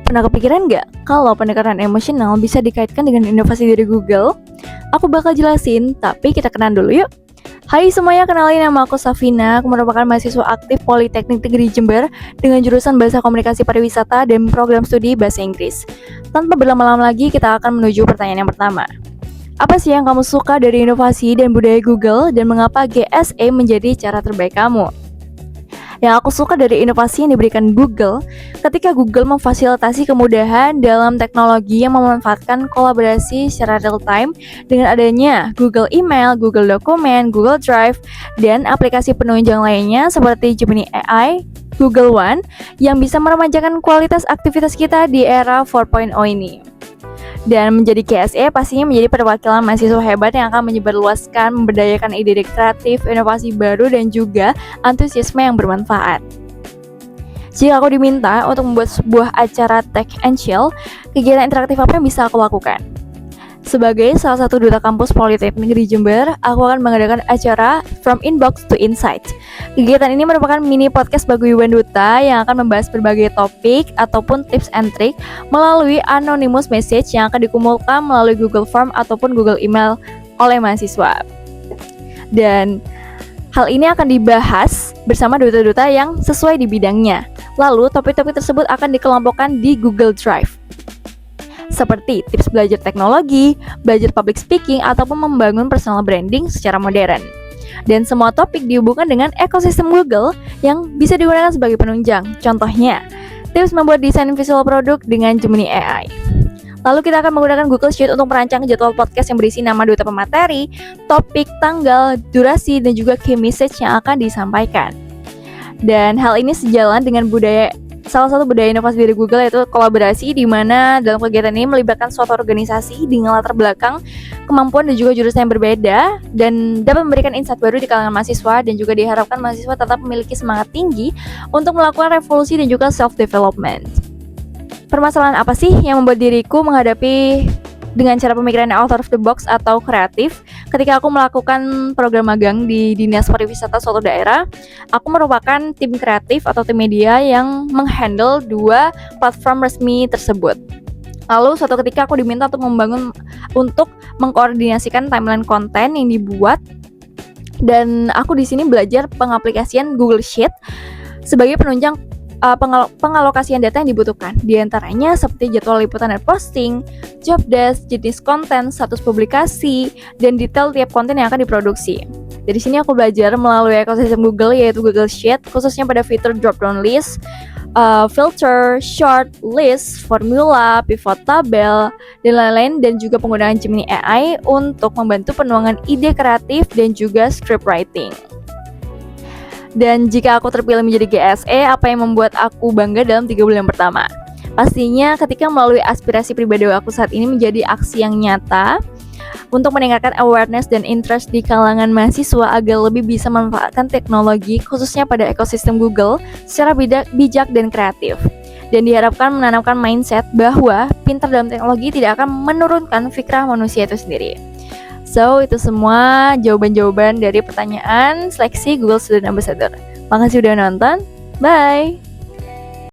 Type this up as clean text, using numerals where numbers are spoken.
Pernah kepikiran nggak kalau pendekatan emosional bisa dikaitkan dengan inovasi dari Google? Aku bakal jelasin, tapi kita kenalan dulu yuk. Hai semuanya, kenalin nama aku Safina. Aku merupakan mahasiswa aktif Politeknik Negeri Jember dengan jurusan Bahasa Komunikasi Pariwisata dan program studi Bahasa Inggris. Tanpa berlama-lama lagi, kita akan menuju pertanyaan yang pertama. Apa sih yang kamu suka dari inovasi dan budaya Google dan mengapa GSE menjadi cara terbaik kamu? Yang aku suka dari inovasi yang diberikan Google, ketika Google memfasilitasi kemudahan dalam teknologi yang memanfaatkan kolaborasi secara real time dengan adanya Google Email, Google Dokumen, Google Drive, dan aplikasi penunjang lainnya seperti Gemini AI, Google One, yang bisa meremajakan kualitas aktivitas kita di era 4.0 ini. Dan menjadi GSE pastinya menjadi perwakilan mahasiswa hebat yang akan menyebarluaskan, memberdayakan ide kreatif, inovasi baru, dan juga antusiasme yang bermanfaat. Jika aku diminta untuk membuat sebuah acara Tech and Chill, kegiatan interaktif apa yang bisa aku lakukan? Sebagai salah satu duta kampus Politeknik Negeri Jember, aku akan mengadakan acara From Inbox to Insight. Kegiatan ini merupakan mini podcast paguyuban duta yang akan membahas berbagai topik ataupun tips and trick melalui anonymous message yang akan dikumpulkan melalui Google Form ataupun Google Email oleh mahasiswa. Dan hal ini akan dibahas bersama duta-duta yang sesuai di bidangnya. Lalu topik-topik tersebut akan dikelompokkan di Google Drive, seperti tips belajar teknologi, belajar public speaking, ataupun membangun personal branding secara modern. Dan semua topik dihubungkan dengan ekosistem Google yang bisa digunakan sebagai penunjang. Contohnya, tips membuat desain visual produk dengan Gemini AI. Lalu kita akan menggunakan Google Sheet untuk merancang jadwal podcast yang berisi nama duta pemateri, topik, tanggal, durasi, dan juga key message yang akan disampaikan. Dan hal ini sejalan dengan salah satu budaya inovasi dari Google, yaitu kolaborasi, di mana dalam kegiatan ini melibatkan suatu organisasi dengan latar belakang, kemampuan, dan juga jurusan yang berbeda, dan dapat memberikan insight baru di kalangan mahasiswa, dan juga diharapkan mahasiswa tetap memiliki semangat tinggi untuk melakukan revolusi dan juga self-development. Permasalahan apa sih yang membuat diriku menghadapi dengan cara pemikiran out of the box atau kreatif? Ketika aku melakukan program magang di Dinas Pariwisata suatu daerah, aku merupakan tim kreatif atau tim media yang menghandle 2 platform resmi tersebut. Lalu suatu ketika aku diminta untuk mengkoordinasikan timeline konten yang dibuat, dan aku di sini belajar pengaplikasian Google Sheet sebagai penunjang pengalokasian data yang dibutuhkan, di antaranya seperti jadwal liputan dan posting, job desk, jenis konten, status publikasi, dan detail tiap konten yang akan diproduksi. Dari sini aku belajar melalui ekosistem Google, yaitu Google Sheet, khususnya pada fitur drop-down list, filter, short list, formula, pivot tabel, dan lain-lain, dan juga penggunaan Gemini AI untuk membantu penuangan ide kreatif dan juga script writing. Dan jika aku terpilih menjadi GSE, apa yang membuat aku bangga dalam 3 bulan pertama? Pastinya ketika melalui aspirasi pribadi aku saat ini menjadi aksi yang nyata untuk meningkatkan awareness dan interest di kalangan mahasiswa agar lebih bisa memanfaatkan teknologi, khususnya pada ekosistem Google, secara bijak dan kreatif. Dan diharapkan menanamkan mindset bahwa pintar dalam teknologi tidak akan menurunkan fikrah manusia itu sendiri. So, itu semua jawaban-jawaban dari pertanyaan seleksi Google Student Ambassador. Makasih udah nonton. Bye!